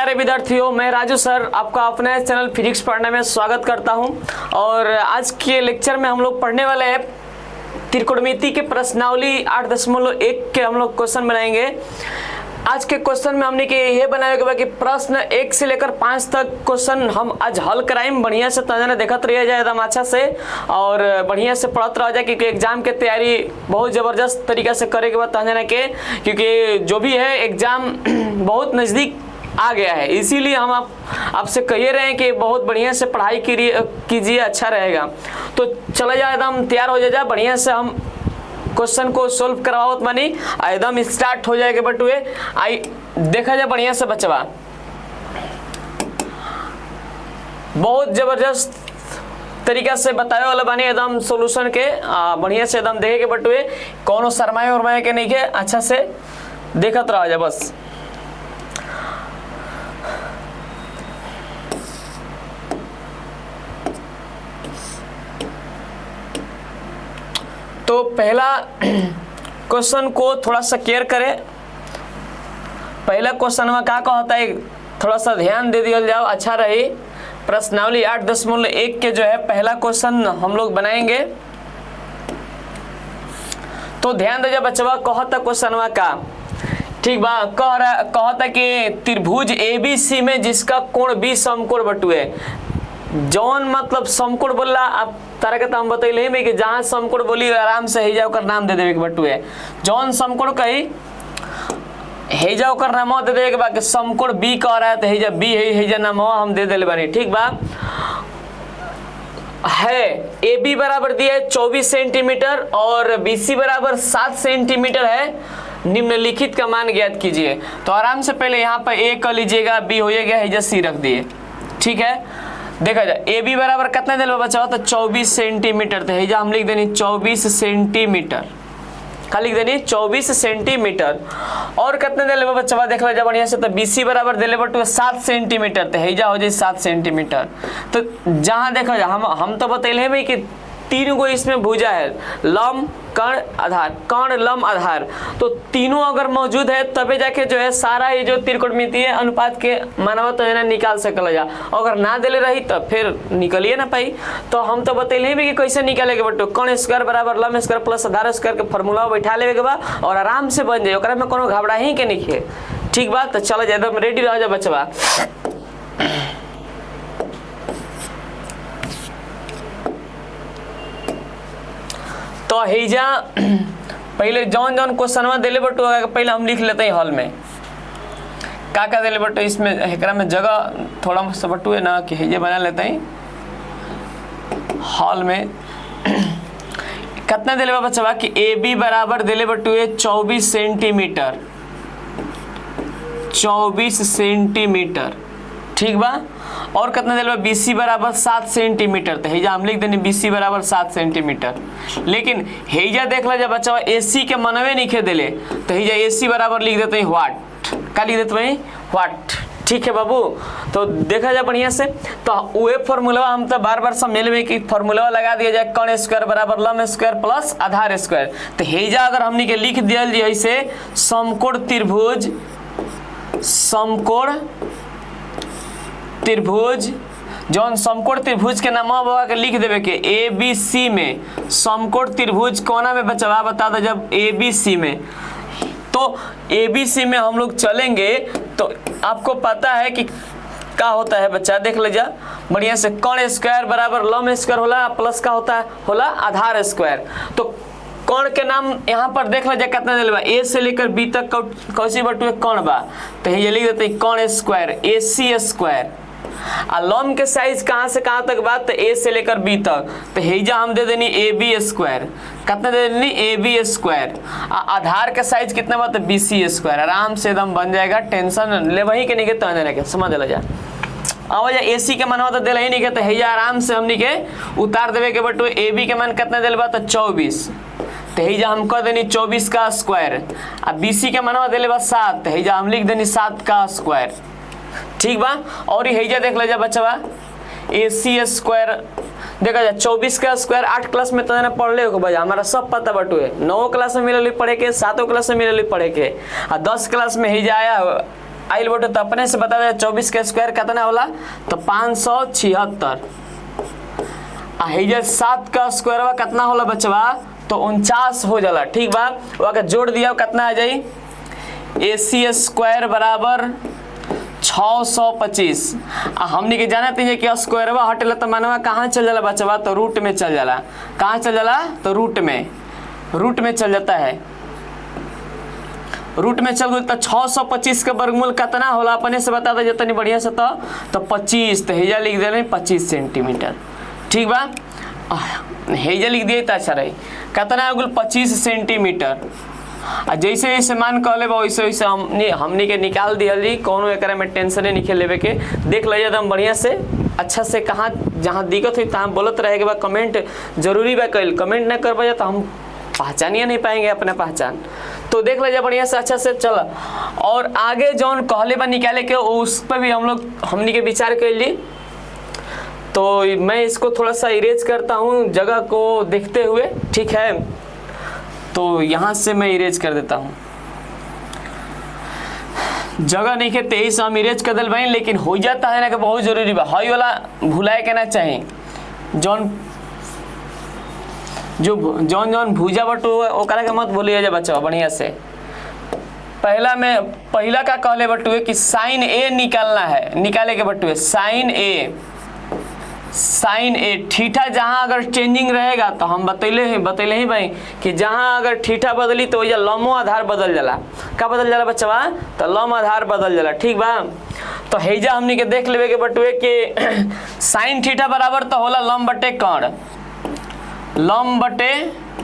प्यारे विद्यार्थियों, मैं राजू सर आपका अपने चैनल फिजिक्स पढ़ने में स्वागत करता हूं। और आज के लेक्चर में हम लोग पढ़ने वाले हैं त्रिकोणमिति के प्रश्नावली 8.1 के हम लोग क्वेश्चन बनाएंगे। आज के क्वेश्चन में हमने ये बनाया कि प्रश्न 1 से लेकर 5 तक क्वेश्चन हम आज हल कराएं। बढ़िया से तंजना देखत रह जाए एकदम अच्छा से और बढ़िया से पढ़त रह जाए, क्योंकि एग्जाम के तैयारी बहुत ज़बरदस्त तरीके से करे के बाद तंजना के, क्योंकि जो भी है एग्जाम बहुत नज़दीक आ गया है। इसीलिए हम आपसे कह रहे हैं कि बहुत बढ़िया से पढ़ाई कीजिए, अच्छा रहेगा। तो चला जाए एकदम तैयार हो जाए, बढ़िया से हम क्वेश्चन को सोल्व करवाओ मानी एकदम स्टार्ट हो जाएगा। बटुए आई देखा जाए बढ़िया से बचवा, बहुत जबरदस्त तरीका से बताए वाला बानी एकदम सॉल्यूशन के, बढ़िया से एकदम देखे के बटुए कौनो शरमाए उरमाए के नहीं के, अच्छा से देखत रह जाए बस। तो पहला क्वेश्चन को थोड़ा सा केयर करें। पहला क्वेश्चन में क्या कहता है, थोड़ा सा ध्यान दे दिया जाओ, अच्छा रही। प्रश्नावली 8.1 के जो है पहला क्वेश्चन हम लोग बनाएंगे। तो ध्यान दे जा बच्चवा, कहता क्वेश्चन का ठीक बा, कहता कि त्रिभुज ABC में जिसका कोण B समकोण बटुए। जौन मतलब समकोण बोला आप तारा के हम बतैले में कि जहाँ समकोण बोली आराम से हेजा ओकर नाम दे देवे के बटुए। जौन समकोण कही हेजा ओकर नाम दे देवे के बा। समकोण B कह रहा है तो हेजा B है, हेजा नाम हम दे देले बानी, ठीक बा। है AB बराबर दिया है 24 सेंटीमीटर और BC बराबर 7 सेंटीमीटर है। निम्नलिखित का मान ज्ञात कीजिए। तो आराम से पहले यहाँ पर A कर लीजिएगा, B हो गया, हेजा C रख दिए, ठीक है। देखा जाए AB बराबर कितना दिल बचा हुआ, तो 24 सेंटीमीटर। तो हेजा हम लिख देनी 24 सेंटीमीटर, का लिख देनी 24 सेंटीमीटर। और कितने दिल बचा हुआ देख लो बढ़िया से, तो BC बराबर दिले बटू 7 सेंटीमीटर। तो हेजा हो जाए 7 सेंटीमीटर। तो जहाँ देखा जाए हम तो बतैले भाई कि तीन गो इसमें भुजा है, लंब कर्ण आधार, कर्ण लंब आधार। तो तीनों अगर मौजूद है तबे जाके जो है सारा ये जो त्रिकोणमितीय अनुपात के मानव तो है निकाल सकल जा। अगर ना दिले रही तो फिर निकलिए ना पाई। तो हम तो बतैले भी कि कैसे निकाले के बटो, कर्ण स्क्वायर बराबर लंब स्क्वायर प्लस आधार स्क्वायर के फॉर्मूला बैठा लेवे के बा और आराम से बन जाए। ओकरा में कोनो घबरा ही के नहीं है, ठीक बात। तो चलो एकदम रेडी रह जा बचवा। तो हेजा पहले जौन जौन क्वेश्चन दिले बटू पहले हम लिख लेते हैं हॉल में का दिले बटू। इसमें एकरा में जगह थोड़ा सा बटू है ना कि हेजे बना लेते हैं हॉल में। कितना दिले बच्चा कि AB बराबर दिले बटू है 24 सेंटीमीटर, 24 सेंटीमीटर, ठीक बा। और कितना दिल BC बराबर 7 सेंटीमीटर। तो हेजा हम लिख देनी BC बराबर 7 सेंटीमीटर। लेकिन हेजा देख ला जब बच्चा AC के मनवे नहीं खे दिले, तो हेजा AC बराबर लिख देते हैं वाट, का लिख देते हैं वाट, ठीक है बाबू। तो देखा जाए बढ़िया से, तो वही फॉर्मूला हम तो बार बार समझ में कि फॉर्मूला लगा दिया जाए, कर्ण स्क्वायर बराबर लंब स्क्वायर प्लस आधार स्क्वायर। तो हेजा अगर हमने के लिख दिया जाए ऐसे, समकोण त्रिभुज, समकोण त्रिभुज, जौन समकोण त्रिभुज के नाम के लिख देवे के ABC में। समकोण त्रिभुज कोना में बचवा बता दो, जब ABC में, तो ABC में हम लोग चलेंगे तो आपको पता है कि क्या होता है बच्चा, देख लीजिए बढ़िया से। कर्ण स्क्वायर बराबर लंब स्क्वायर होला प्लस का होता है होला आधार स्क्वायर। तो कर्ण के नाम यहाँ पर देख लीजिए कितना दिल बा, A से लेकर B तक कौसी बटुए कर्ण बा। तो ये लिख देते हैं कर्ण स्क्वायर AC स्क्वायर। आ लंब के साइज कहाँ से कहाँ तक बात, तो A से लेकर B तक। तो हेजा हम दे देनी AB स्क्वायर, कितना दे देनी AB स्क्वायर। आधार के साइज कितना बात, BC स्क्वायर। आराम से एकदम बन जाएगा, टेंशन ले वही के नहीं के समझ ले जा। अब AC के मान तो दिल ही नहीं के, तो हेजा आराम से हमनी के उतार देवे के बटू। AB के मान कितना दिल बा, तो 24। तो हेजा हम कह देनी 24 का स्क्वायर। आ BC के मान दिले बा 7, तो हेजा हम लिख देनी 7 का स्क्वायर, ठीक बा। और हेजा देख ले जा बच्चा AC स्क्वायर देखा जाए 24 का स्क्वायर 8 क्लास में तो पढ़ ले हो भैया, हमारा सब पता बटू है। 9 क्लास में मिलल पढ़े के, 7 क्लास में मिलल पढ़े के, और 10 क्लास में ही जाया आइल बटे तो अपने से बता दे 24 के स्क्वायर कितना होला तो 576। आ 7 का स्क्वायर कितना होला बचवा तो 49 हो जाला। ठीक बा, वहाँ जोड़ दिया कितना आ जाई AC स्क्वायर बराबर 625। हमने के जानते हैं कि स्क्वायरवा हटेला तो मानवा कहाँ चल जाला बचवा तो रूट में चल जाला। कहाँ चल जाला तो रूट में चल जाता है। रूट में चल गई तो 625 का वर्गमूल कितना होला अपने से बता दे जितनी बढ़िया से तो 25 तो हेजा लिख दे 25 सेंटीमीटर। ठीक बा, हेजा लिख दिए तो अच्छा रही कितना हो 25 सेंटीमीटर। आ जैसे जैसे मान कहले बा वैसे वैसे हमनी के निकाल दिया कोनो एकरा में टेंशन नहीं लेवे के। देख लीजिए एकदम बढ़िया से अच्छा से कहाँ जहाँ दिक्कत हुई तहाँ बोलत रहे के बाद कमेंट जरूरी बा कल। कमेंट नहीं करबा तो हम पहचानिए नहीं पाएंगे अपना पहचान। तो देख लीजिए बढ़िया से अच्छा से चल। और आगे जौन कहले बा निकाले के उस पर भी हमनी के विचार कर ली। तो मैं इसको थोड़ा सा इरेज करता हूँ जगह को देखते हुए। ठीक है, तो यहाँ से मैं इरेज कर देता हूँ, जगह नहीं है तेईस हम इरेज कर दिल भाई। लेकिन हो जाता है ना कि बहुत जरूरी बा हई वाला भुलाए के ना चाहिए। जौन भूजा बटू ओकरा के मत भूलिए जा बच्चा बढ़िया से। पहला का कहले बटुए कि साइन ए निकालना है, निकाले के बटुए साइन ए थीटा जहाँ अगर चेंजिंग रहेगा तो हम बतैले ही भाई कि जहाँ अगर थीटा बदली तो वही लम्बो आधार बदल जाला। का बदल जाला बच्चा तो लम्ब आधार बदल जाला। ठीक बा, तो हेजा हमनी के देख लेवे के बटुए कि साइन थीटा बराबर तो होला लम्ब बटे कर्ण। लम्ब बटे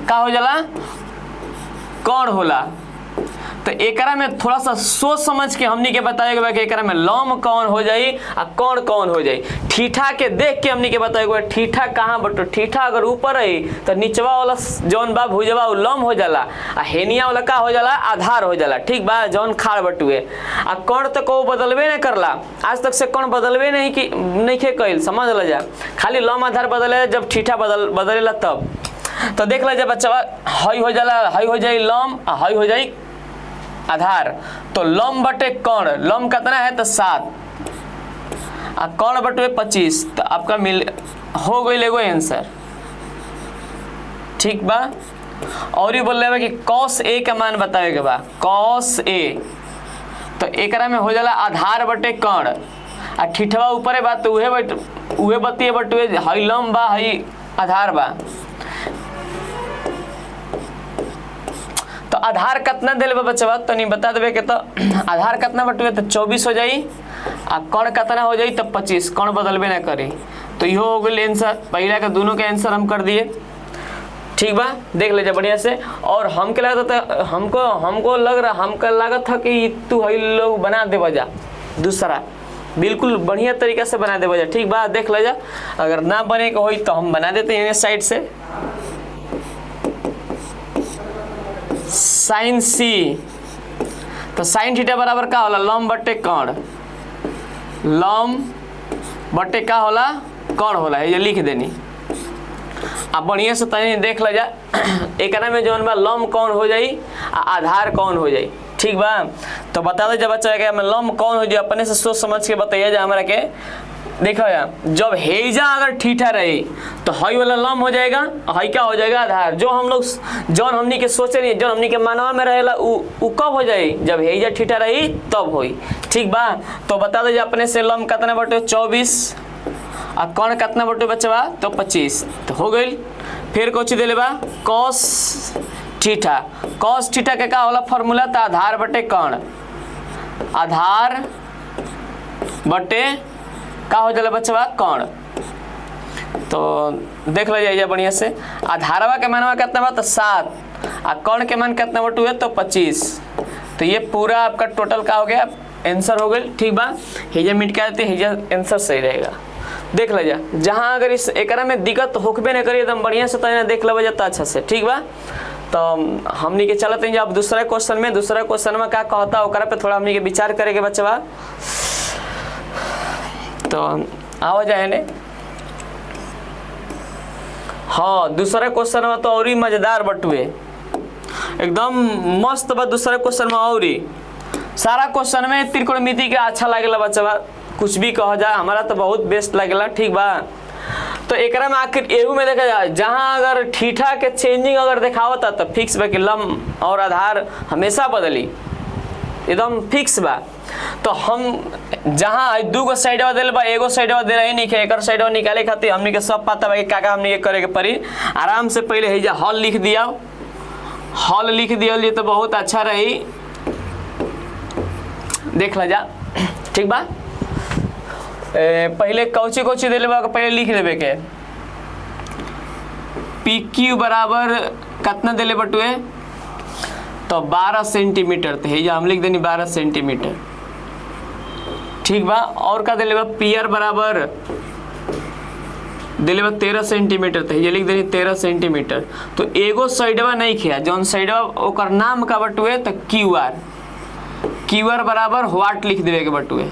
का हो जाला कर्ण होला। तो एकरा में थोड़ा सा सोच समझ के हमनी के बताएगा कि एकरा में लम्ब कौन हो जाई आ कौन कौन हो जाई। ठीठा के देख के हमनी के बताएगा ठीठा कहाँ बटो। ठीठा अगर ऊपर है तो निचवा वाला जौन बा भुजवा वो लम्ब हो जाला आ हेनिया वाला का हो जाला आधार हो जाला। ठीक बा, जौन खाड़ बटुए आ कर्ण तो को बदलबे नहीं करला। आज तक से कर्ण बदलबे नहीं के कइल, समझ ल जा। खाली लम्ब आधार बदले जब ठीठा बदलेला तब। तो देख लीजिए बच्चा हई हो जाला, हई हो जाई लम्ब आ हई हो जाई आधार। तो लम्ब बटे कर्ण, लम्ब कितना है तो 7 आ कर्ण बटे 25। तो आपका मिल हो गई एगो आंसर। ठीक बा, और ही बोल रहे कि cos a का मान बतावे के बा cos a। तो एकरा में हो जाला आधार बटे कर्ण आ ठीठवा ऊपर है बा तो उहे बतिए बटुए हई लम्ब बा हई आधार बा। तो आधार कितना दिल बा बच्चा तो नहीं बता देवे के। तो आधार कितना बटुए तो 24 हो जाई आ कर्ण कितना हो जाई तो 25। कर्ण बदलबे ना करी। तो यो हो गई आंसर। पहला के दोनों के आंसर हम कर दिए। ठीक बा, देख लीजिए बढ़िया से। और हमके लगता था हमको लागत था कि तू हई लोग बना दे बजा दूसरा बिल्कुल बढ़िया तरीका से बना दे बजा। ठीक बा, देख लीजिए अगर ना बने के होई तो हम बना देते हैं साइड से। साइन सी तो साइन थीटा बराबर का होला लम्ब बटे कर्ण। लम्ब बटे का होला कर्ण होला, ये लिख देनी। अब बढ़िया से तनी देख ल जा एकरा में जौन बा लम्ब कौन हो जाई आ आधार कौन हो जाई। ठीक बा, तो बता दे जब बच्चा के लम्ब कौन हो जाए अपने से सोच समझ के बताइए जा हमरा के। देखो यार जब हेजा अगर ठीठा रही तो हई वाला लम्ब हो जाएगा, हई क्या हो जाएगा आधार। जो हम लोग जौन हमनी के सोचे नहीं, जौन हमनी के मानवा में रहेला उ कब हो जाए जब हेजा ठीठा रही तब होई। ठीक बा, तो बता दे अपने से लम्ब कितना बटे 24 आ कर्ण कितना बटे बचवा तो 25। तो हो गई। फिर कुछ दे बा cos थीटा। cos थीटा के का होला फॉर्मूला तो आधार बटे कर्ण। आधार बटे का हो जाला बच्चा कर्ण। तो देख लीजिए बढ़िया से। आधारवा के मानवा कितना बा तो 7 आ कर्ण के मान कितना बटुए तो 25। तो ये पूरा आपका टोटल का हो गया आंसर हो गई। ठीक बा, हेजा मिट के देते हेजा आंसर सही रहेगा। देख लीजिए जहाँ अगर इस एकरा में दिक्कत होकबे नहीं करी एकदम बढ़िया से तो देख लेवे जाता अच्छा से। ठीक बा, तो हमनी के चलते हैं अब दूसरा क्वेश्चन में क्या कहता ओकरा पे थोड़ा हमनी के विचार करेंगे बच्चा। तो आवा जाए ने। हाँ, दूसरा क्वेश्चन में तो और ही मजेदार बटुए एकदम मस्त बा। दूसरा क्वेश्चन में और ही सारा क्वेश्चन में त्रिकोणमिति के अच्छा लगेला बच्चा, कुछ भी कहा जाए, हमारा तो बहुत बेस्ट लगेला। ठीक बा, तो एकरा में आखिर एहू में देखा जाए जहां अगर थीटा के चेंजिंग अगर दिखावता तो फिक्स बा कि लंब और आधार हमेशा बदली, एकदम फिक्स बा। तो हम जहां दूगो साइडवा दिल बा, एगो साइडवा दे रही नहीं के, एक साइडवा निकाले खातिर हमनी के सब पता बा कि का हमनी के करे के पड़ी। आराम से पहले है जा हल लिख दिया, हल लिख दिया लिए तो बहुत अच्छा रही, देख ला जा। ठीक बा, पहले कौची कौची दिले बा पहले लिख देवे के। पी क्यू बराबर कितना दिले बटुए तो 12 सेंटीमीटर, तो है हम लिख देनी 12 सेंटीमीटर। ठीक बा, और का दिले बा पी आर बराबर दिले बा 13 सेंटीमीटर, तो ये लिख देनी 13 सेंटीमीटर। तो एगो साइडवा नहीं किया, जौन साइडवा ओकर नाम का बटुए तो क्यू आर, क्यू आर बराबर व्हाट लिख देवे के बटुए।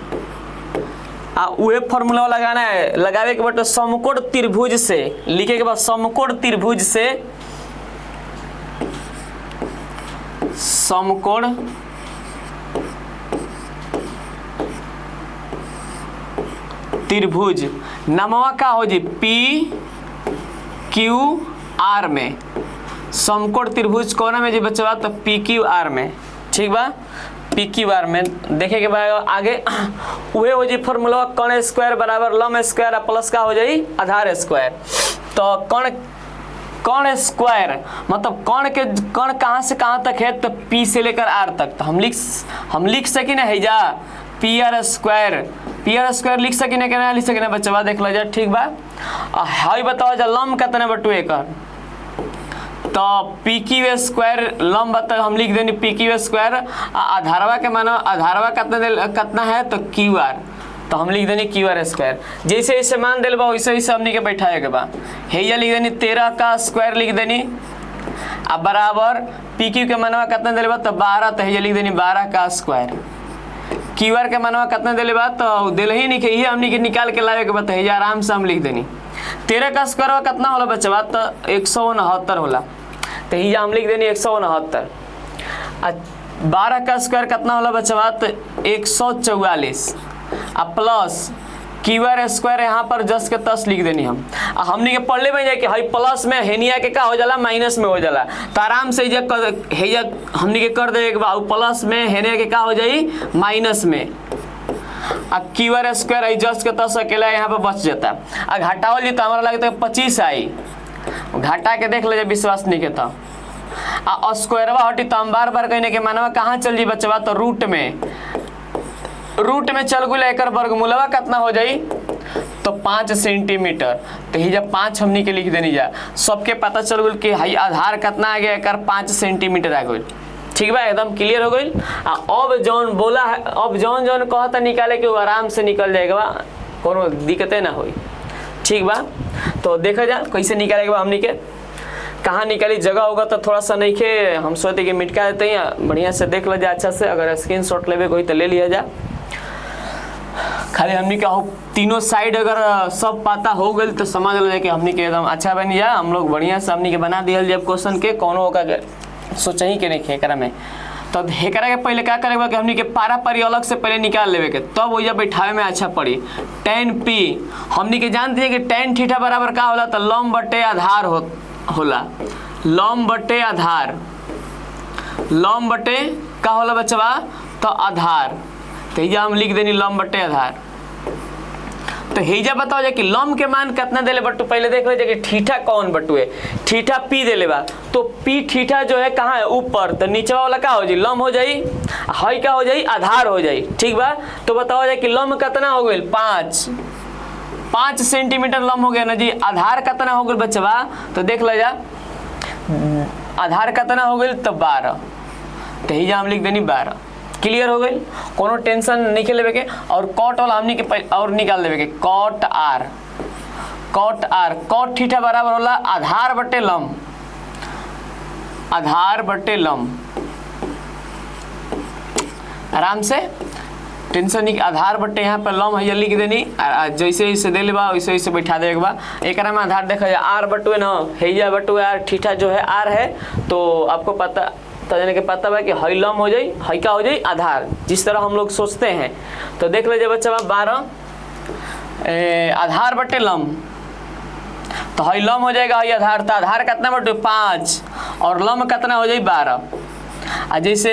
आ उहे फॉर्मूला लगाना है, लगावे के बटुए समकोण त्रिभुज से, लिखे के बाद समकोण त्रिभुज से, समकोण त्रिभुज नामवा का हो जी पी क्यू आर में, समकोण त्रिभुज कौन में जी बच्चा तो पी क्यू आर में। ठीक बा, पी क्यू आर में देखे के बाद आगे उहे हो जी फॉर्मूला कर्ण स्क्वायर बराबर लंब स्क्वायर प्लस का हो जाई आधार स्क्वायर। तो कर्ण स्क्वायर मतलब कर्ण कहाँ से कहाँ तक है तो पी से लेकर आर तक, तो हम लिख सकी ना है जा पी आर स्क्वायर लिख सकी ना, क्या लिख सकी ना बच्चा, देख लो जा। ठीक बा, हाई बताओ जा लंब कितना बटू एक, तो पी क्यू स्क्वायर लंब बता हम लिख देनी पी क्यू स्क्वायर, आधारवा के मानो आधारवा कितना है तो क्यू आर, तो हम लिख देनी क्यू आर स्क्वायर। जैसे जैसे मान दिल बा वैसे वैसे हमनी के बैठाए के बा, हैया लिख देनी 13 का स्क्वायर लिख देनी, अब बराबर पी क्यू के मनवा कितना दिल बा तो 12, तो हैया लिख देनी 12 का स्क्वायर। क्यू आर के मनवा कितना दिले बा तो दिल ही नहीं के हमनी के निकाल के लावे के बता, हैया आराम से हम लिख देनी 13 का स्क्वायर कितना होला बच्चा तो 169 होला, तो हैया हम लिख देनी 169। 12 का स्क्वायर कितना होला बच्चा तो 144, अब प्लस क्यू आर स्क्वायर यहाँ पर जस के तस लिख देनी हम। हमनी के पढ़ले में जाए कि हई प्लस में हेनिया के का हो जाला माइनस में हो जाला, तो आराम से हैया हमनी के कर देवे के बाद प्लस में हेनिया के का हो जाई माइनस में, अब क्यू आर स्क्वायर जस के तस अकेला यहाँ पर बच जाता। आ घटावल जी तो हमारा लगता है 25 आई, घटा के देख लीजिए विश्वास नहीं के था। आ स्क्वायरवा हटी तो हम बार बार कहने के मानवा कहाँ चल जी बच्चा तो रूट में चल गई, एक वर्गमूलवा कितना हो जाई तो 5 सेंटीमीटर, तो ही जब 5 हमनी के लिख देनी जा, सबके पता चल गई कि हाई आधार कितना आ गया, एक 5 सेंटीमीटर आ गई। ठीक बा, एकदम क्लियर हो गई। अब जौन बोला है, अब जौन कहता निकाले कि वो आराम से निकल जाएगा, कोनो दिक्कतें ना होई। ठीक बा, तो देखा जा कैसे निकालेगा हमनी के, कहाँ निकाली जगह होगा तो थोड़ा सा नहीं के हम सोचते कि मिटका देते हैं, बढ़िया से देख लो जा अच्छा से, अगर स्क्रीन शॉट लेवे कोई तो ले लिया जा। खाली हमनी का तीनों साइड अगर सब पता हो गई तो समझ लो कि हमनी के एकदम अच्छा बन जा, हम लोग बढ़िया से हमनी के बना दिया जब क्वेश्चन के कोनो होगा सोचा ही के नहीं खेकरा में। तो हेकरा के पहले क्या करेगा कि हमनी के पारा पारी अलग से पहले निकाल लेवे के, तब वही बैठावे में अच्छा पड़ी। tan p हमनी के जानते हैं कि tan थीटा बराबर का होला तो लंब बटे आधार होला, लंब बटे आधार, लंब बटे का होला बच्चा तो आधार, तो हिजा हम लिख देनी लंब बटे आधार। तो हिजा बताओ जाए कि लंब के मान कितना देले बटू, पहले देख लीजिए कि थीटा कौन बटुए, थीटा पी देले बा, तो पी थीटा जो है कहाँ है ऊपर, तो नीचे वाला का हो जाई लंब हो जाई, हाई का हो जाई आधार हो जाई। ठीक बा, तो बताओ जाए कि लंब कितना हो गई 5 सेंटीमीटर लंब हो गया ना जी। आधार कितना हो गई बच्चा तो देख लो जा, आधार कितना हो गई तो 12, तो हिजा हम लिख देनी 12। क्लियर हो गई, कोनो टेंशन नहीं के लेवे के। और कॉट वाला हमनी के और निकाल देवे के, कॉट आर, कॉट थीटा बराबर होला आधार बटे लंब, आधार बटे लंब। आराम से टेंशन नहीं, आधार बटे यहाँ पर लंब है लिख देनी, जैसे जैसे दे लेबा वैसे वैसे बैठा देगा बा। एक में आधार देखा जाए आर बटुए ना, हैया बटुए आर, थीटा जो है आर है, तो आपको पता तो जाने के पता बा कि हई लम हो जाई, हई का हो जाई आधार, जिस तरह हम लोग सोचते हैं। तो देख लीजिए बच्चा 12 आधार बटे लम, तो हई लम हो जाएगा हई आधार, तो आधार कितना बटे 5 और लम कितना हो जाए 12। जैसे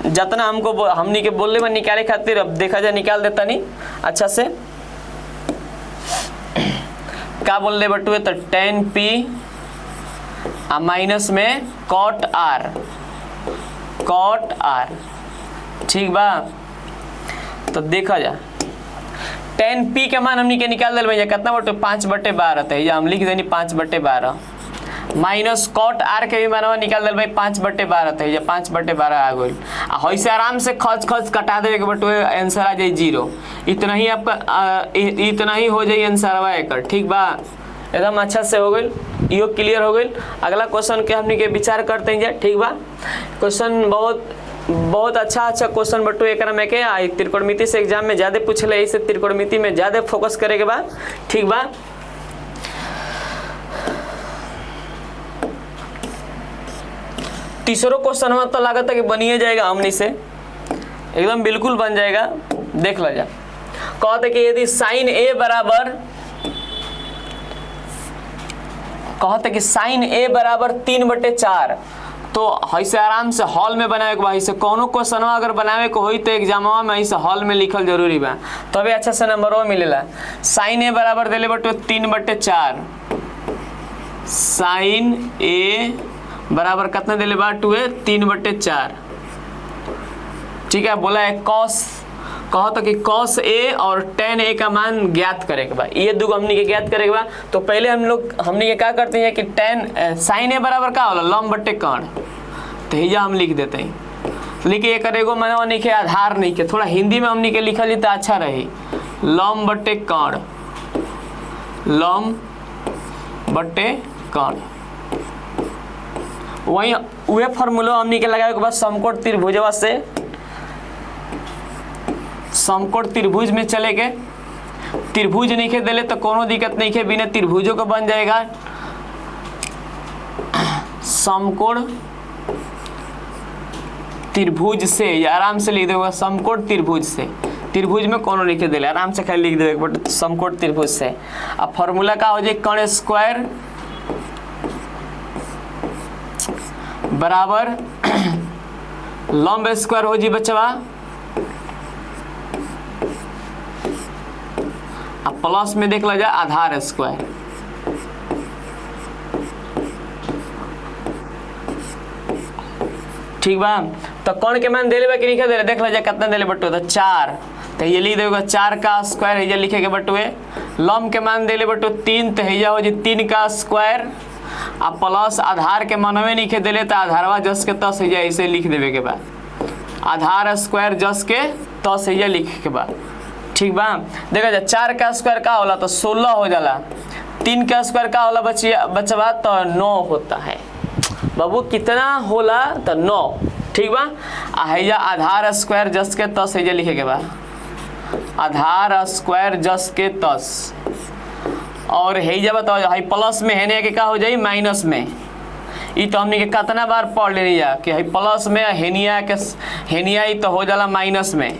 जितना हमको हमनी के बोलने में निकाले खातिर अब देखा जाए निकाल देता नहीं अच्छा से क्या बोल रहे बटुए, तो 10p माइनस में cot r, ठीक बा। तो देखा जा 10p के मान हमनी के निकाल दिल भैया कितना बटे 5/12 तो हम लिख देनी 5/12 माइनस cot r के भी मानवा निकाल दिल भाई 5/12 तो 5/12 आ गई। वैसे से आराम से खर्च कटा देवे के बटुए आंसर आ जाए 0। इतना ही आपका इतना ही हो जाए आंसर एकर, ठीक बा। एकदम अच्छा से हो गई, यो क्लियर हो गई। अगला क्वेश्चन के हमनी के विचार करते हैं, ठीक बा। क्वेश्चन बहुत अच्छा क्वेश्चन बटू एक में के त्रिकोणमिति से एग्जाम में ज़्यादा पूछले, इसे त्रिकोणमिति में ज़्यादा फोकस करे के बा, ठीक बा। तीसरो क्वेश्चन में तो लागत है कि बनिए जाएगा हमनी से, एकदम बिल्कुल बन जाएगा। देख लो जा, कहते कि यदि साइन ए बराबर 3/4 तो ऐसे आराम से हॉल में बनावे के बा। ऐसे कोनो क्वेश्चन अगर बनावे को होई तो एग्जामवा में ऐसे हॉल में लिखल जरूरी बा, तबे अच्छा से नंबरवा मिलेला। साइन ए बराबर देले बटे 3/4, साइन ए बराबर कितना देले बा 3/4, ठीक है। बोला है कॉस, कहो तो कि कॉस ए और tan ए का मान ज्ञात करे के बा, ये दो हमनी के ज्ञात करे के बा। तो पहले हमनी के क्या करते हैं कि साइन ए बराबर का होला लंब बटे कर्ण, तो हिजा हम लिख देते हैं। लिखे ये करेगो मैंने नहीं के आधार नहीं के, थोड़ा हिंदी में हमनी के लिखल जी तो अच्छा रही। लंब बटे कर्ण, लंब बटे कर्ण, वही वह फार्मूला हमनी के लगावे के बाद समकोण त्रिभुजवा से समकोण त्रिभुज में चले गए। त्रिभुज नहीं के दिले तो कोनो दिक्कत नहीं है, बिना त्रिभुजों का बन जाएगा समकोण त्रिभुज से, या आराम से लिख देगा समकोण त्रिभुज से। त्रिभुज में कोनो नहीं के दिले, आराम से खाली लिख देगा बट समकोण त्रिभुज से। अब फॉर्मूला का हो जाए कर्ण स्क्वायर बराबर लंब स्क्वायर हो जी बच्चा, अब प्लस में देख ला जाए आधार स्क्वायर, ठीक बा। तो कौन के मान देले बा कि नहीं देले, देख ला जाए कितना देले बटुए, तो 4, तो ये लिख देगा 4 का स्क्वायर, ये लिखे के बटुए। लंब के मान देले बटुए 3, तो ये हो जी 3 का स्क्वायर, अब प्लस आधार के मानवे नहीं के दिले तो आधारवा जस के तस है ऐसे लिख देवे के बाद, आधार स्क्वायर जस के तस है लिख के बाद, ठीक बा। देखा जाए 4 का स्क्वायर का होला तो 16 हो जाला, 3 का स्क्वायर का होला बच्चा तो 9 होता है। बाबू कितना होला तो 9, ठीक बा। हैजा आधार स्क्वायर जस के तस है लिखे के बा, आधार स्क्वायर जस के तस, और हैजा बताओ हाई प्लस में है के का हो जाए माइनस में। ये तो हमने के कितना बार पढ़ लेनी जा कि प्लस में हेनिया ही तो हो जाला माइनस में,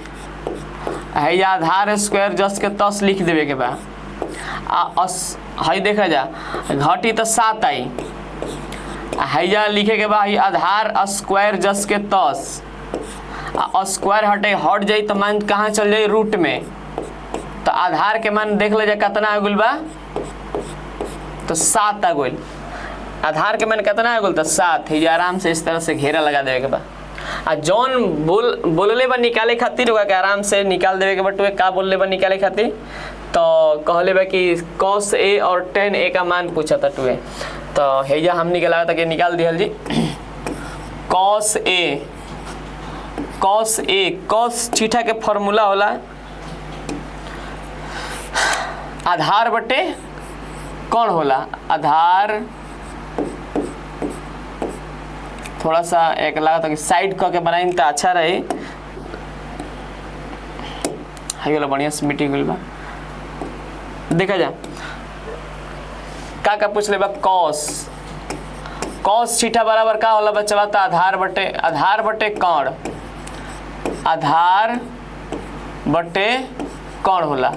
है आधार स्क्वायर जस के तस लिख देवे के बा। है देखा जा घटी तो 7 आई, हैजा लिखे के बा आधार स्क्वायर जस के तस, स्क्वायर हट जाई तो मान कहाँ चल जाए रूट में, तो आधार के मान देख ले जा कितना आ गइल बा, तो 7 आ गइल। आधार के मान कितना आ गइल तो 7, है आराम से इस तरह से घेरा लगा देवे के बा। जौन बोलले बा निकाले खातिर होगा कि आराम से निकाल देवे के बटुए। का बोलले बा निकाले खातिर तो कहले बा कि cos a और tan a का मान पूछा था टुए, तो हैजा हमनी के लगा था कि निकाल दिहल जी। cos a cos थीटा के फॉर्मूला होला आधार बटे कौन होला, आधार थोड़ा सा एक लगा था कि साइड करके बनाई तो अच्छा रहे, है बढ़िया से मिट्टी गइल बा। देखा जा का पूछ ले बा, कॉस थीटा बराबर का होला बच्चा? तो आधार बटे कर्ण, आधार बटे कर्ण होला।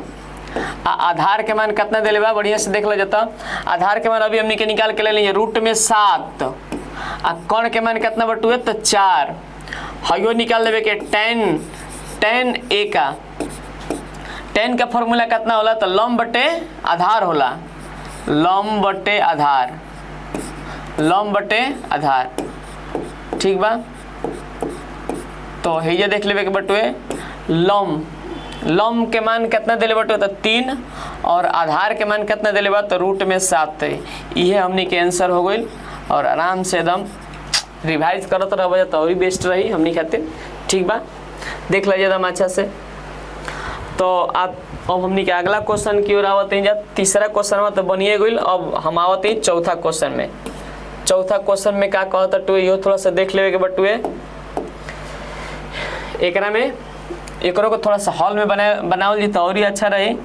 आधार के मान कितना दिले बा बढ़िया से देख लो जाता। आधार के मान अभी हमने के निकाल के ले लिए रूट में 7 आ कर्ण के मान कितना बटुए तो 4। हयो निकाल लेवे के tan a का tan का फॉर्मूला कितना होला तो लंब बटे आधार होला, लंब बटे आधार ठीक बा। तो हेजा देख लेवे के बटुए लंब के मान कितना दिले बटुए तो 3 और आधार के मान कितना दिले बा तो रूट में 7। ये हमने के आंसर हो गई और आराम से एकदम रिवाइज करत रह तो और बेस्ट रही हमने खातिर ठीक बा। देख लीजिए एकदम अच्छा से। तो आप अब हमने के अगला क्वेश्चन की ओर आवत हैं। तीसरा क्वेश्चन में तो बनिए गई। अब हम आवत हैं चौथा क्वेश्चन में। चौथा क्वेश्चन में क्या कहता टू यो थोड़ा सा देख लेवे के बटुए। एकरा में एकरो को थोड़ा सा हॉल में बनावल जी तो और ही अच्छा रही।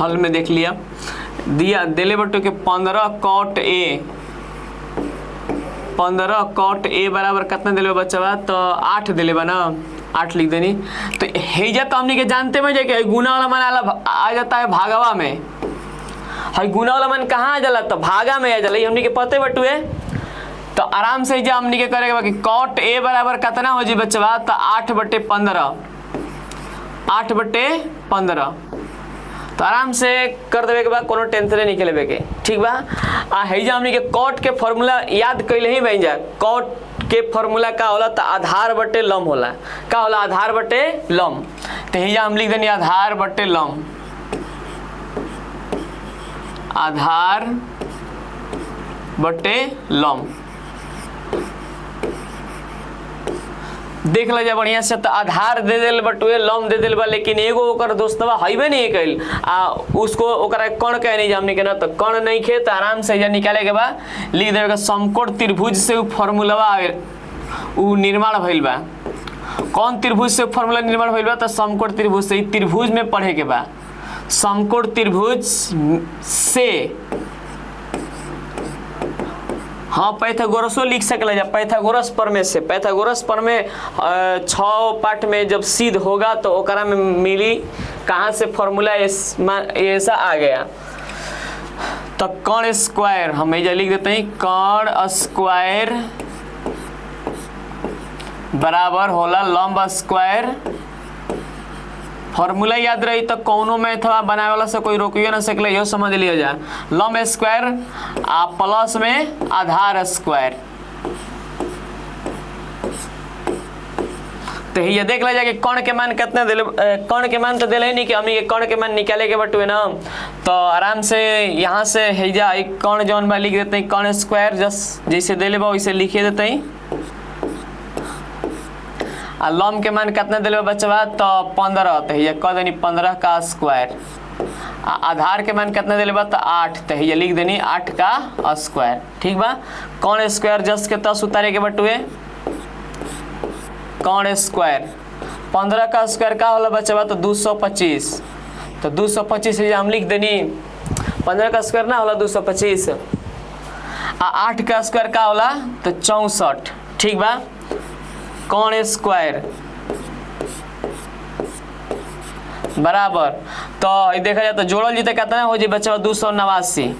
हॉल में देख लिया दिया दिले बटू के 15 cot a बराबर कितना दिले बच्चा तो 8 दिले बा ना, 8 लिख देनी। तो हेजा तो हमनी के जानते में जाके गुना वाला मान आ जाता है भागवा में। है गुना वाला मान कहाँ आ जाला तो भागा में आ जाला, हमनी के पते बटुए। तो आराम से हेजा हमनी के करेगा कि cot a बराबर कितना हो जी बच्चा तो 8/15 तो आराम से कर देवे के बाद कोनो टेंशन नहीं निकलेवे के ठीक बा। हेजा हमनी के कॉट के फॉर्मूला याद कैले ही बन जा। कॉट के फॉर्मूला का होला तो आधार बटे लंब होला। का होला आधार बटे लंब। तो हेजा हम लिख देनी आधार बटे लंब, आधार बटे लंब। देख ला जा बढ़िया से। तो आधार दे दिल बटुए लंब दे दिल बा, लेकिन एगो ओकर दोस्तवा हईबे नहीं कैल उसको ओकरा कर्ण कह नहीं हमनी के ना तो कर्ण नहीं खे। तो आराम से या निकाले के बाद लिख देगा समकोण त्रिभुज से फॉर्मूलावा उ निर्माण भइल बा। कौन त्रिभुज से फॉर्मूला निर्माण भइल बा तो समकोण त्रिभुज से। त्रिभुज में पढ़े के बा समकोण त्रिभुज से। हाँ पैथागोरसो लिख सकला जा। पैथागोरस प्रमेय से, पैथागोरस प्रमेय 6 पाठ में जब सिद्ध होगा तो ओकरा में मिली कहाँ से फॉर्मूला ऐसा आ गया। तो कर्ण स्क्वायर हम ये लिख देते हैं कर्ण स्क्वायर बराबर होला लंब स्क्वायर। फॉर्मूला याद रही तो कौनो मैथवा बनावे वाला से कोई रोकियो ना सकले, यो समझ लिया जा। लंब स्क्वायर आ प्लस में आधार स्क्वायर। तो ये देख लीजिए कि कर्ण के मान कितना दिले, कर्ण के मान तो दिले नहीं कि हमनी के कर्ण के मान निकाले के बटुए ना। तो आराम से यहाँ से हेजा एक कर्ण जौन बा लिख देते हैं कर्ण स्क्वायर जैसे दिले बा वैसे लिखे देते हैं। आ लंब के मान कितना दिले बच्चा तो 15। तो ये कह देनी 15 का स्क्वायर। आधार के मान कितना दिले तो 8। तो ये लिख देनी 8 का स्क्वायर ठीक बा। कर्ण स्क्वायर जस के तस उतारे के बटुए कर्ण स्क्वायर 15 का स्क्वायर का होला बच्चा तो 225। तो 225 हम लिख देनी 15 का स्क्वायर ना होला 225 आ 8 का स्क्वायर का होला तो 64 ठीक बा। कर्ण स्क्वायर बराबर तो देखा जाए तो जोड़ल जीते कितना हो जी बच्चा 289।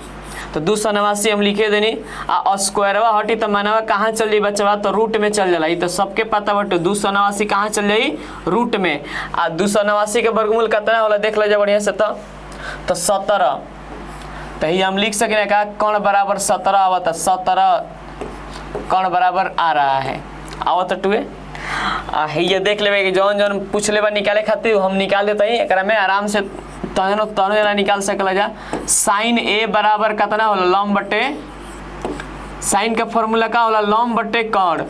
तो 289 हम लिखे देनी आ स्क्वायरवा हटी तो मानवा कहाँ चल जाई बच्चा तो रूट में चल जाला। तो सबके पता बटे 289 कहाँ चल जाई रूट में। आ 289 के वर्गमूल कितना होला देख लीजिए बढ़िया से। तो 17। तो ये हम लिख सके का कर्ण बराबर 17 आवत 17 कर्ण बराबर आ रहा है आवत टुए। ये देख लेवे कि जौन जौन पूछ लेबा निकाले खातिर हम निकाल देते हैं। एकरा में आराम से तनो जना निकाल सकला जा। साइन ए बराबर कितना होला लंब बटे, साइन का फॉर्मूला का होला लंब बटे कर्ण।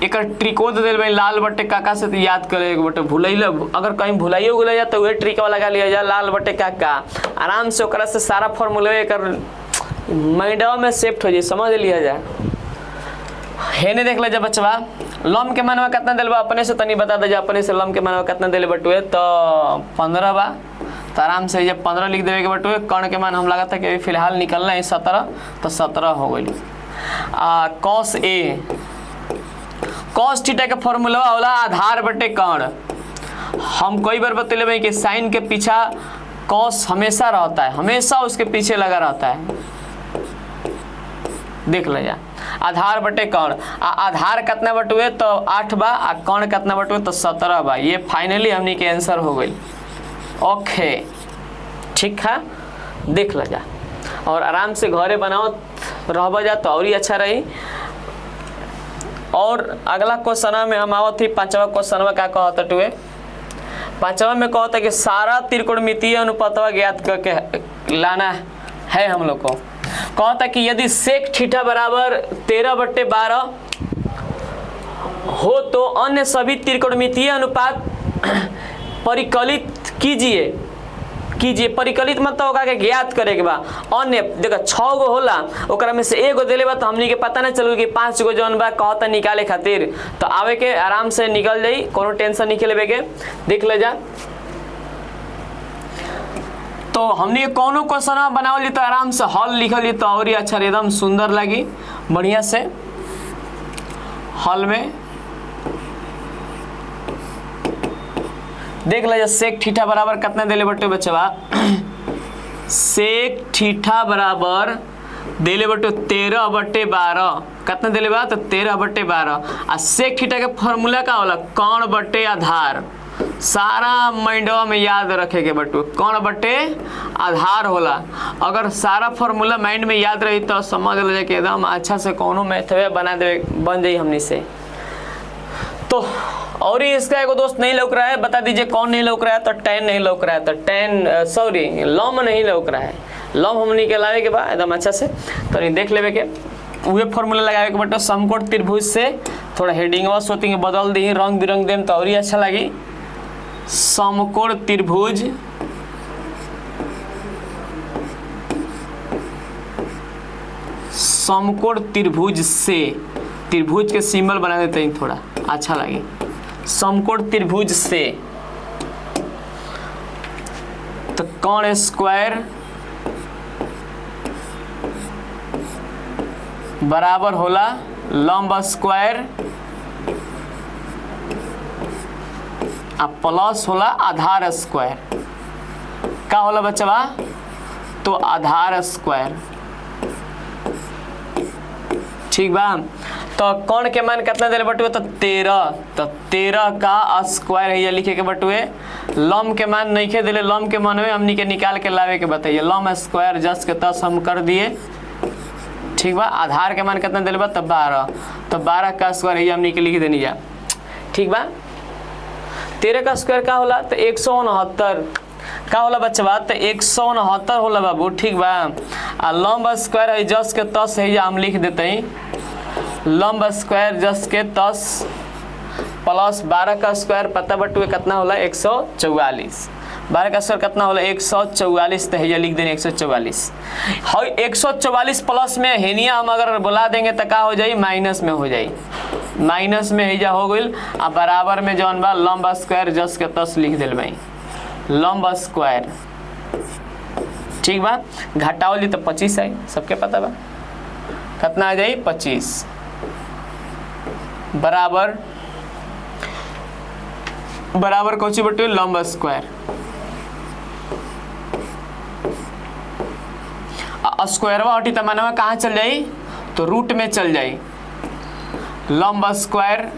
एक ट्रिको दे देल लाल बटे काका से तो याद करे बटे भूलैल अगर कहीं भुलाइयो गुला जा तो वही ट्रिक वाला लगा लिया जा लाल बटे काका। आराम से ओकरा से सारा फॉर्मूला एकर माइंडवा में सेफ्ट हो जाए समझ लिया जा। हेने देख ले जा बच्चा लंब के मानवा कितना दिल बा अपने से तनी बता दे जा। अपने से लंब के मानवा कितना दिल बटुए तो 15 बा। तो आराम से जब 15 लिख देवे के बटुए। कर्ण के मान हम लगा था कि फिलहाल निकलना है 17, तो 17 हो गई। कॉस ए, कॉस थीटा के फॉर्मूला होला आधार बटे कर्ण। हम कई बार बतले भाई कि साइन के पीछा कॉस हमेशा रहता है, हमेशा उसके पीछे लगा रहता है। देख ले जा, आधार बटे कर्ण। आधार कितना बटुए तो 8 बा, कर्ण कितना बटुए तो 17 बा। ये फाइनली हमनी के आंसर हो गई। ओके ठीक है, देख ले जा और आराम से घरे बनाओ रहबा जा तो और ही अच्छा रही। और अगला क्वेश्चन में हम आवत थी 5वां क्वेश्चन में का कहता टुए। 5वां में कहता कि सारा त्रिकोणमितीय अनुपातवा ज्ञात करके लाना है हम लोग को। कहता कि यदि सेक थीटा बराबर 13/12 हो तो अन्य सभी त्रिकोणमितीय अनुपात परिकलित कीजिए। परिकलित मतलब होगा कि ज्ञात करे के बा। अन्य देखो 6 गो होला, ओकरा में से एगो देले बा तो हमनी के पता नहीं चलल कि 5 गो जौन बा कहता निकाले खातिर। तो आवे के आराम से निकल जाई, कोनो टेंशन नहीं लेवे के। देख ले जा, तो हमने कोनो क्वेश्चन बनावल जी तो आराम से हल लिखल जी तो और ही अच्छा एकदम सुंदर लगी। बढ़िया से हल में देख ले, सेक थीटा बराबर कितना देले बटे बच्चा। सेक थीटा बराबर देले बटे 13/12। कितना देले बा तो 13/12। आ सेक थीटा के फॉर्मूला का होला कर्ण बटे आधार। सारा माइंडवा में याद रखे के बटू, कर्ण बटे आधार होला। अगर सारा फॉर्मूला माइंड में याद रही तो समझ ले कि एकदम अच्छा से कोनो मैथवे बना दे बन जाई हमनी से। तो और ही इसका एगो दोस्त नहीं लौक रहा है, बता दीजिए कौन नहीं लौक रहा है। तो tan नहीं लौक रहा है, तो tan सॉरी लॉम नहीं लौक रहा है। लॉम हमनी के लावे के बाद एकदम अच्छा से तो नहीं देख लेवे के उहे फॉर्मूला लगावे के बटे। समकोण त्रिभुज से थोड़ा हेडिंगवा सोटिंग बदल दी, रंग बिरंग देम तो और ही अच्छा लगी। समकोण त्रिभुज समकोण त्रिभुज से, त्रिभुज के सिंबल बना देते हैं थोड़ा अच्छा लगे। समकोण त्रिभुज से तो कर्ण स्क्वायर बराबर होला लंब स्क्वायर आ प्लस होला आधार स्क्वायर। का होला बच्चा तो आधार स्क्वायर। ठीक बा, तो कर्ण के मान कितना देले बटुए तो 13। तो 13 का स्क्वायर है ये लिखे के बटुए। लंब के मान नहीं खे दिले, लंब के मान में हमनी के निकाल के लावे के बताइए। लंब स्क्वायर जस के तस हम कर दिए। ठीक बा, आधार के मान कितना दिले बा तो 12। तो 12 का स्क्वायर है हमनी के लिख देनी जा। ठीक बा, 13 का स्क्वायर का होला तो 169 का होला बच्चा तो 169 होला बाबू। ठीक बा, आ लंब स्क्वायर है जस के तस है हम लिख देते हैं। लंब स्क्वायर जस के 10 प्लस 12 का स्क्वायर पता बटुए कितना होला 144। 12 का स्क्वायर कितना होला 144। तो है लिख देंगे 144। हाँ 144 प्लस में हेनिया हम अगर बुला देंगे तो का हो जाए माइनस में हो जाए। माइनस में हैजा हो गई आ बराबर में जौन बा लंब स्क्वायर जस के 10 लिख दिल भाई लंब स्क्वायर। ठीक बा, घटावली तो 25 है सबके पता बा कितना आ जाए 25 बराबर बराबर कौची बटे लंब स्क्वायर। स्क्वायरवा हटी तो मानवा कहाँ चल जाई तो रूट में चल जाई। लंब स्क्वायर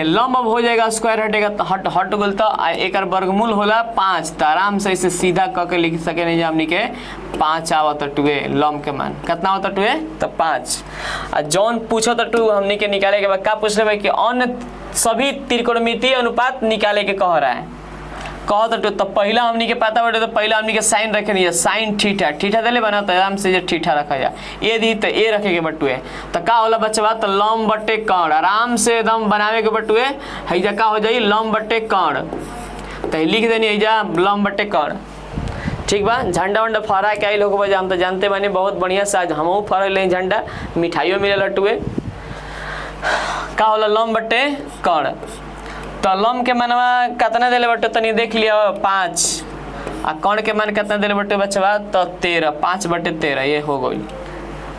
लंब अब हो जाएगा, स्क्वायर हटेगा तो हट गल तो एक वर्गमूल होला 5। तो आराम से इसे सीधा क के लिख सके नहीं हमनी के 5 आवत टुए। लंब के मान कितना आवत टुए तो 5। आ जौन पूछो तो टू हमनी के निकाले के बाद का पूछ रहे कि अन्य सभी त्रिकोणमितीय अनुपात निकाले के कह रहा है। कहो तो पहला हमनी के पता बटे तो पहला हमनी के साइन रखे नहीं है। साइन थीटा थीटा दे बना तो आराम से थीटा रखा जा। ए दी तो ए रखे के बटुए तो का होला बच्चा तो लंब बटे कर्ण। आराम से एकदम बनावे के बटुए हैजा का हो जाई लंब बटे कर्ण। तो लिख देनी हैजा लंब बटे कर्ण। ठीक बा, झंडा वंडा फहरा के आई लोग हम तो जानते बानी बहुत बढ़िया से। आज हमहू फहर झंडा, मिठाइयों मिले लटुए। का होला लंब बटे कर्ण। तो लम के मनवा कितना दिले बटे तनी देख लिया 5 आ कौन के मान कितना दिले बटे बचवा तो 13 5/13 ये हो गई।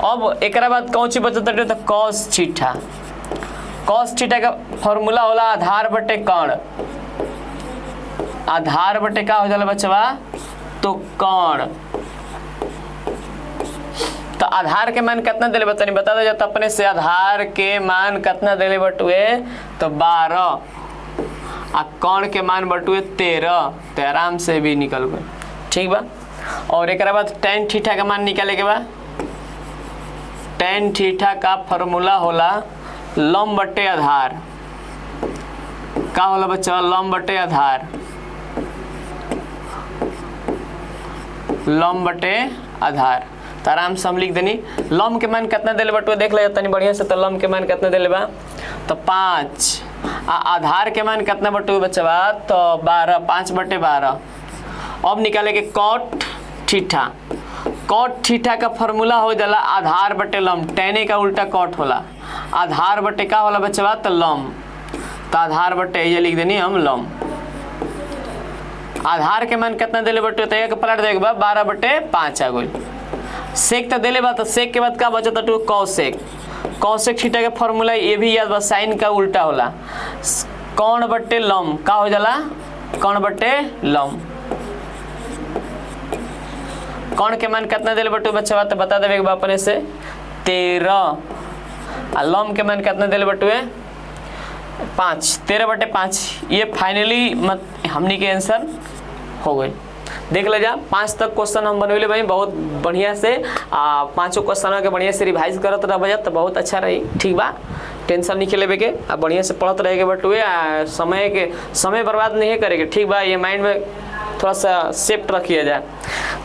अब एक बाद कौन चीज बचत तो कॉस थीटा। कॉस थीटा का फॉर्मूला होला आधार बटे कर्ण। आधार बटे का हो जाला बचवा तो कर्ण। तो आधार के मान कितना दिले बता बता दो जाता अपने से। आधार के मान कितना दिले बटुए तो 12 आ कर्ण के मान बटुए 13। तो आराम से भी निकल गए ठीक बा। और एक बाद tan थीटा का मान निकाले के बाद tan थीटा का फॉर्मूला होला लंब बटे आधार। का होला बच्चा लंब बटे आधार। लंब बटे आधार। तो आराम से हम लिख देनी लंब के मान कितना दिले बटुए देख ले तनी बढ़िया से। तो लंब के मान कितना दिले बा तो 5 आ आधार के मान कितना बटुए बच्चा तो 12 5/12। अब निकाले के कॉट थीटा। कॉट थीटा का फॉर्मूला हो जाला आधार बटे लंब। tan का उल्टा कॉट होला। आधार बटे का होला बच्चा तो लंब। तो आधार बटे ये लिख देनी हम लंब। आधार के मान कितना दिले बटे तो एक पलट देख बा 12/5 आ गई। सेक तो दिले बा तो सेक के बाद का बचता तो कौसेक। कौसेक थीटा के फॉर्मूला ये भी याद बा साइन का उल्टा होला कर्ण बटे लंब। का हो जाला कर्ण बटे लंब। कर्ण के मान कितना दिले बटे बच्चा तो बता देवे अपने से 13 आ लंब के मान कितना दिले बटुए 5 13/5। ये फाइनली मत हमनी के आंसर हो गई। देख ले जा 5 तक क्वेश्चन हम बनवेले भाई बहुत बढ़िया से। 5 क्वेश्चन के बढ़िया से रिवाइज करत रह तो बहुत अच्छा रही ठीक बा। टेंशन नहीं लेवे के आ बढ़िया से पढ़त रहे के बटुए समय बर्बाद नहीं करे के ठीक बा। ये माइंड में थोड़ा सा सेफ्ट रखिए जाए।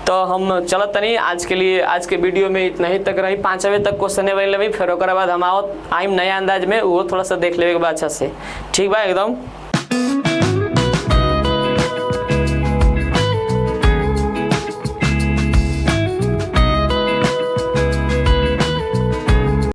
तो हम चलत तनी आज के लिए आज के वीडियो में इतना ही तक रही। 5वें तक क्वेश्चन है फिर ओकर बाद हम आइम नया अंदाज में वो थोड़ा सा देख लेवे के बाद अच्छा से ठीक बा एकदम।